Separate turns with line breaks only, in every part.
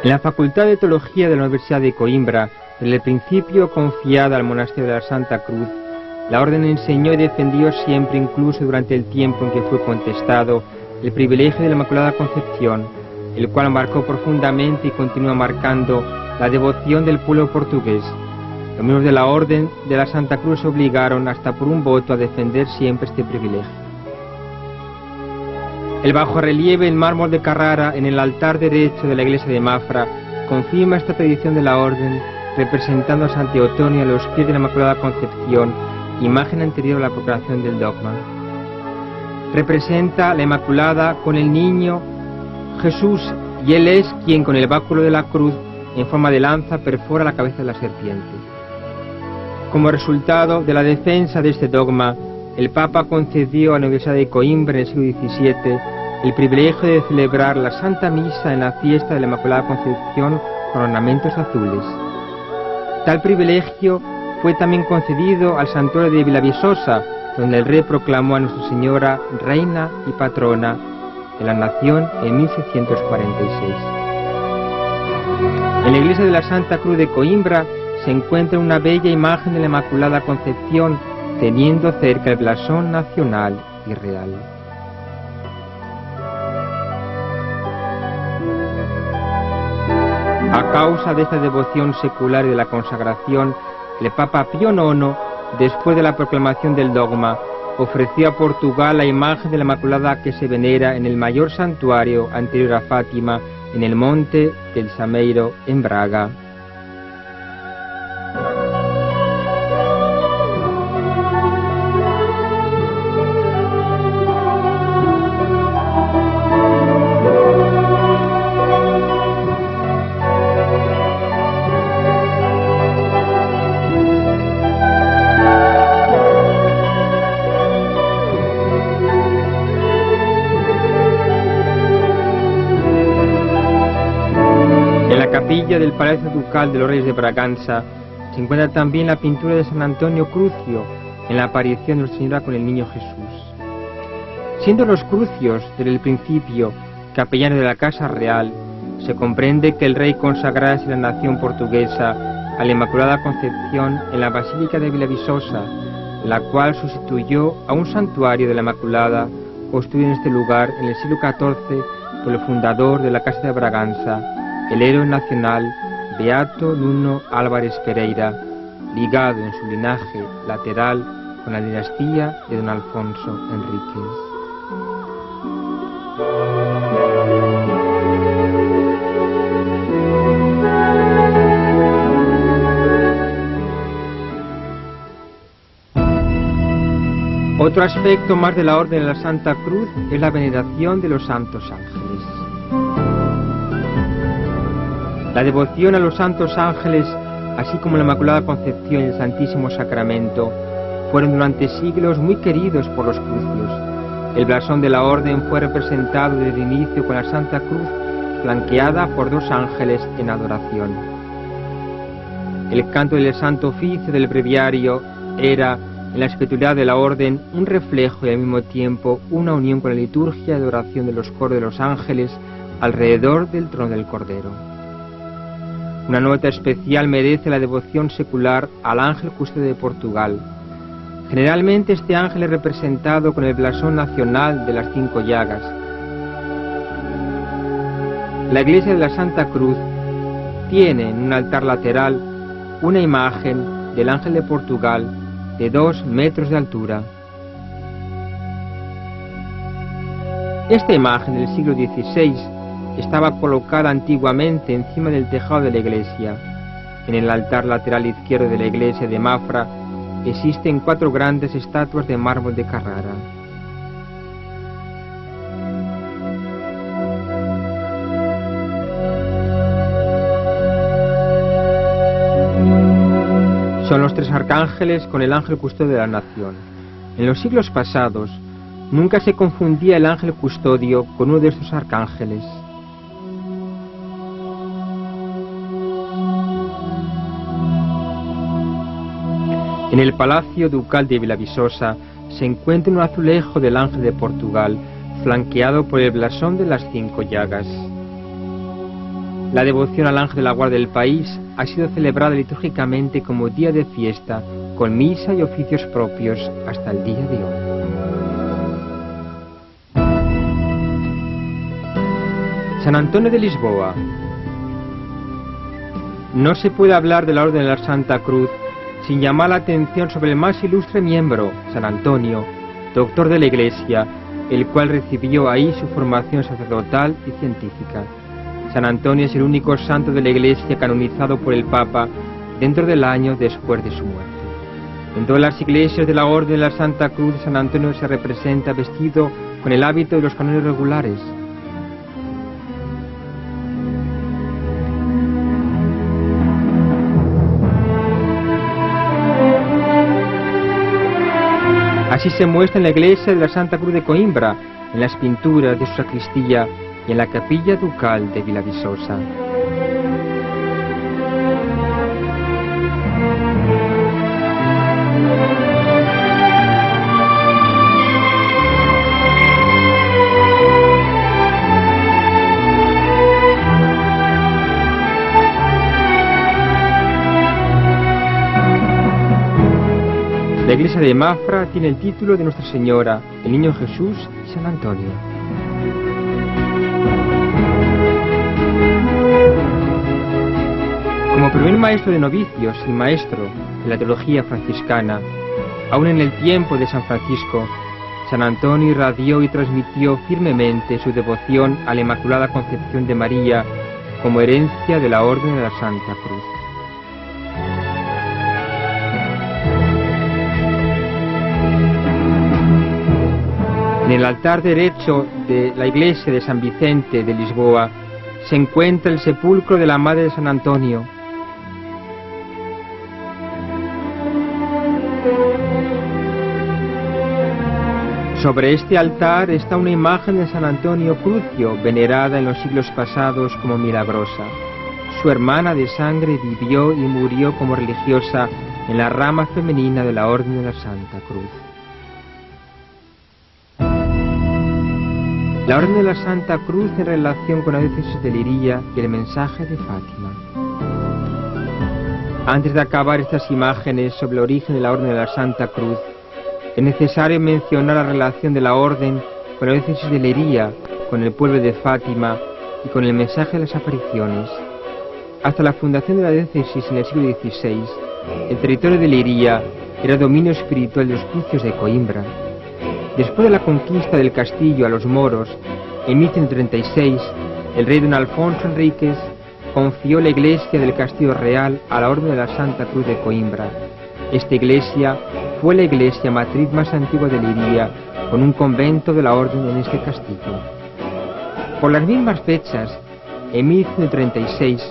En la Facultad de Teología de la Universidad de Coimbra, desde el principio confiada al monasterio de la Santa Cruz, la Orden enseñó y defendió siempre, incluso durante el tiempo en que fue contestado, el privilegio de la Inmaculada Concepción, el cual marcó profundamente y continúa marcando la devoción del pueblo portugués. Los miembros de la Orden de la Santa Cruz se obligaron hasta por un voto a defender siempre este privilegio. El bajorrelieve en mármol de Carrara en el altar derecho de la iglesia de Mafra confirma esta tradición de la Orden, representando a San Teotonio a los pies de la Inmaculada Concepción, imagen anterior a la proclamación del dogma. Representa la Inmaculada con el niño Jesús, y él es quien con el báculo de la cruz en forma de lanza perfora la cabeza de la serpiente. Como resultado de la defensa de este dogma, el Papa concedió a la Universidad de Coimbra en el siglo XVII el privilegio de celebrar la Santa Misa en la fiesta de la Inmaculada Concepción con ornamentos azules. Tal privilegio fue también concedido al santuario de Villaviçosa, donde el rey proclamó a Nuestra Señora reina y patrona de la nación en 1646. En la iglesia de la Santa Cruz de Coimbra se encuentra una bella imagen de la Inmaculada Concepción teniendo cerca el blasón nacional y real. A causa de esta devoción secular y de la consagración, el Papa Pío IX, después de la proclamación del dogma, ofreció a Portugal la imagen de la Inmaculada que se venera en el mayor santuario anterior a Fátima, en el monte del Sameiro, en Braga. Capilla del Palacio Ducal de los Reyes de Braganza se encuentra también la pintura de San Antonio Crucio en la aparición de Nuestra Señora con el Niño Jesús. Siendo los Crucios desde el principio capellanes de la Casa Real, se comprende que el rey consagrase la nación portuguesa a la Inmaculada Concepción en la Basílica de Villaviçosa, la cual sustituyó a un santuario de la Inmaculada construido en este lugar en el siglo XIV por el fundador de la Casa de Braganza, el héroe nacional Beato Nuno Álvares Pereira, ligado en su linaje lateral con la dinastía de don Alfonso Enríquez. Otro aspecto más de la Orden de la Santa Cruz es la veneración de los santos ángeles. La devoción a los santos ángeles, así como la Inmaculada Concepción y el Santísimo Sacramento, fueron durante siglos muy queridos por los crucios. El blasón de la Orden fue representado desde el inicio con la Santa Cruz, flanqueada por dos ángeles en adoración. El canto del Santo Oficio del breviario era, en la espiritualidad de la Orden, un reflejo y al mismo tiempo una unión con la liturgia de adoración de los coros de los ángeles alrededor del trono del Cordero. Una nota especial merece la devoción secular al ángel custodio de Portugal. Generalmente este ángel es representado con el blasón nacional de las 5 llagas. La iglesia de la Santa Cruz tiene en un altar lateral una imagen del ángel de Portugal de 2 metros de altura. Esta imagen del siglo XVI estaba colocada antiguamente encima del tejado de la iglesia. En el altar lateral izquierdo de la iglesia de Mafra existen 4 grandes estatuas de mármol de Carrara. Son los 3 arcángeles con el ángel custodio de la nación. En los siglos pasados, nunca se confundía el ángel custodio con uno de estos arcángeles. En el Palacio Ducal de Villaviçosa se encuentra un azulejo del ángel de Portugal, flanqueado por el blasón de las 5 llagas. La devoción al ángel de la guarda del país ha sido celebrada litúrgicamente como día de fiesta, con misa y oficios propios hasta el día de hoy. San Antonio de Lisboa. No se puede hablar de la Orden de la Santa Cruz sin llamar la atención sobre el más ilustre miembro, San Antonio, doctor de la Iglesia, el cual recibió ahí su formación sacerdotal y científica. San Antonio es el único santo de la Iglesia canonizado por el Papa dentro del año después de su muerte. En todas las iglesias de la Orden de la Santa Cruz, San Antonio se representa vestido con el hábito de los canónigos regulares. Así se muestra en la iglesia de la Santa Cruz de Coimbra, en las pinturas de su sacristía y en la capilla ducal de Villaviçosa. La iglesia de Mafra tiene el título de Nuestra Señora, el Niño Jesús y San Antonio. Como primer maestro de novicios y maestro de la teología franciscana, aún en el tiempo de San Francisco, San Antonio irradió y transmitió firmemente su devoción a la Inmaculada Concepción de María como herencia de la Orden de la Santa Cruz. En el altar derecho de la iglesia de San Vicente de Lisboa se encuentra el sepulcro de la Madre de San Antonio. Sobre este altar está una imagen de San Antonio Crucio, venerada en los siglos pasados como milagrosa. Su hermana de sangre vivió y murió como religiosa en la rama femenina de la Orden de la Santa Cruz. La Orden de la Santa Cruz en relación con la diócesis de Liria y el mensaje de Fátima. Antes de acabar estas imágenes sobre el origen de la Orden de la Santa Cruz, es necesario mencionar la relación de la Orden con la diócesis de Liria, con el pueblo de Fátima y con el mensaje de las apariciones. Hasta la fundación de la diócesis en el siglo XVI, el territorio de Liria era dominio espiritual de los crucios de Coimbra. Después de la conquista del castillo a los moros, en 1136, el rey don Alfonso Enríquez confió la iglesia del Castillo Real a la Orden de la Santa Cruz de Coimbra. Esta iglesia fue la iglesia matriz más antigua de Liria, con un convento de la Orden en este castillo. Por las mismas fechas, en 1136,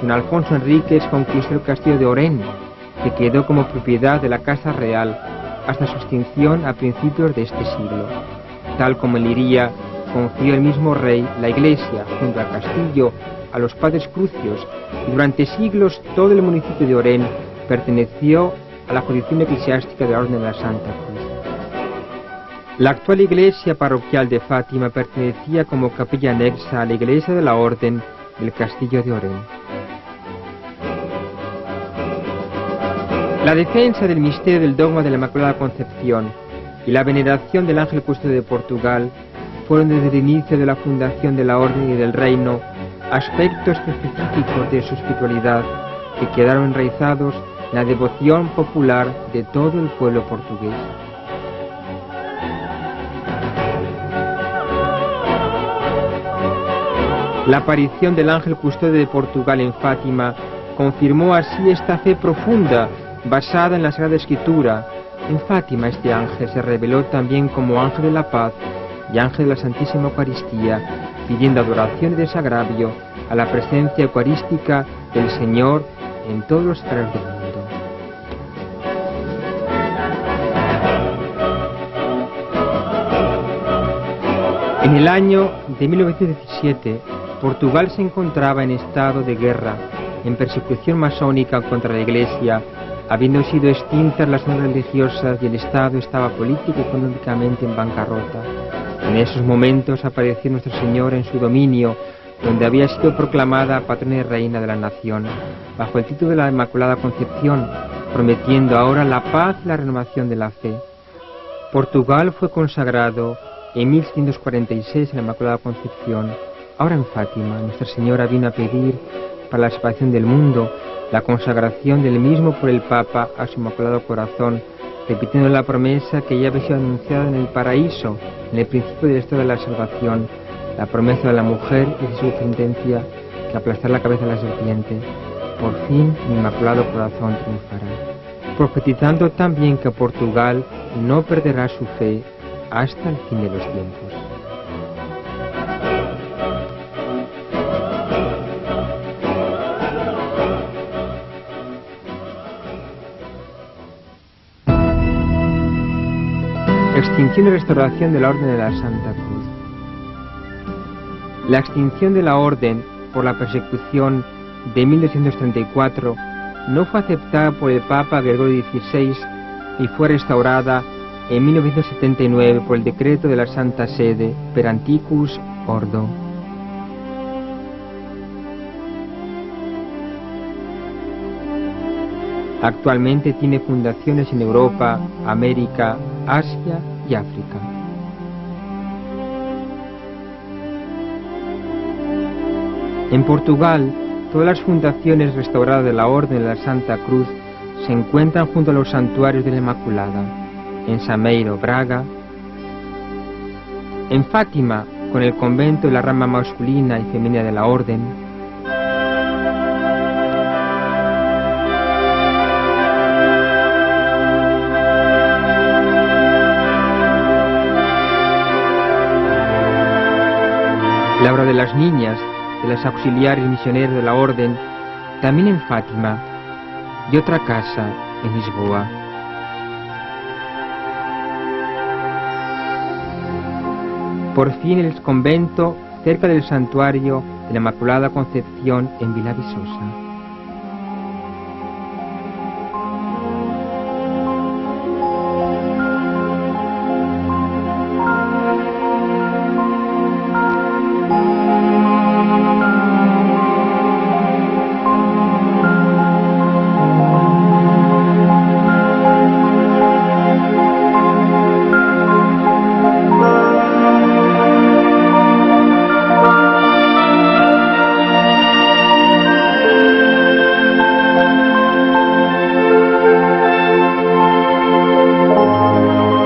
don Alfonso Enríquez conquistó el castillo de Orén, que quedó como propiedad de la Casa Real hasta su extinción a principios de este siglo. Tal como en Liria, confió el mismo rey la iglesia junto al castillo a los padres crucios, y durante siglos todo el municipio de Orén perteneció a la jurisdicción eclesiástica de la Orden de la Santa Cruz. La actual iglesia parroquial de Fátima pertenecía como capilla anexa a la iglesia de la Orden del Castillo de Orén. La defensa del misterio del dogma de la Inmaculada Concepción y la veneración del ángel custodio de Portugal fueron desde el inicio de la fundación de la Orden y del Reino aspectos específicos de su espiritualidad que quedaron enraizados en la devoción popular de todo el pueblo portugués. La aparición del ángel custodio de Portugal en Fátima confirmó así esta fe profunda basada en la Sagrada Escritura. En Fátima este ángel se reveló también como ángel de la paz y ángel de la Santísima Eucaristía, pidiendo adoración y desagravio a la presencia eucarística del Señor en todos los estratos del mundo. En el año de 1917, Portugal se encontraba en estado de guerra, en persecución masónica contra la Iglesia, habiendo sido extintas las órdenes religiosas y el Estado estaba político y económicamente en bancarrota. En esos momentos apareció Nuestra Señora en su dominio donde había sido proclamada patrona y reina de la nación, bajo el título de la Inmaculada Concepción, prometiendo ahora la paz y la renovación de la fe. Portugal fue consagrado en 1646 en la Inmaculada Concepción. Ahora en Fátima, Nuestra Señora vino a pedir para la salvación del mundo la consagración del mismo por el Papa a su Inmaculado Corazón, repitiendo la promesa que ya había sido anunciada en el paraíso, en el principio del estado de la salvación, la promesa de la mujer y de su sentencia que aplastar la cabeza de la serpiente. Por fin mi Inmaculado Corazón triunfará, profetizando también que Portugal no perderá su fe hasta el fin de los tiempos. Extinción y restauración de la Orden de la Santa Cruz. La extinción de la Orden por la persecución de 1234 no fue aceptada por el Papa Gregorio XVI y fue restaurada en 1979 por el decreto de la Santa Sede Per Antiquus Ordo. Actualmente tiene fundaciones en Europa, América, Asia y África. En Portugal, todas las fundaciones restauradas de la Orden de la Santa Cruz se encuentran junto a los santuarios de la Inmaculada, en Sameiro, Braga, en Fátima, con el convento de la rama masculina y femenina de la Orden, la obra de las niñas, de las auxiliares misioneras de la Orden, también en Fátima, y otra casa en Lisboa. Por fin el convento cerca del santuario de la Inmaculada Concepción en Vila Viçosa.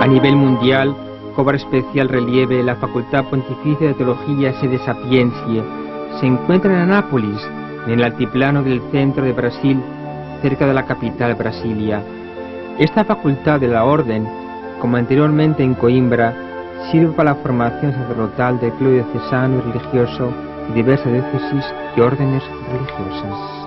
A nivel mundial, cobra especial relieve la Facultad Pontificia de Teología Sede Sapientiae. Se encuentra en Anápolis, en el altiplano del centro de Brasil, cerca de la capital Brasilia. Esta facultad de la Orden, como anteriormente en Coimbra, sirve para la formación sacerdotal del clero diocesano y religioso de diversas diócesis y órdenes religiosas.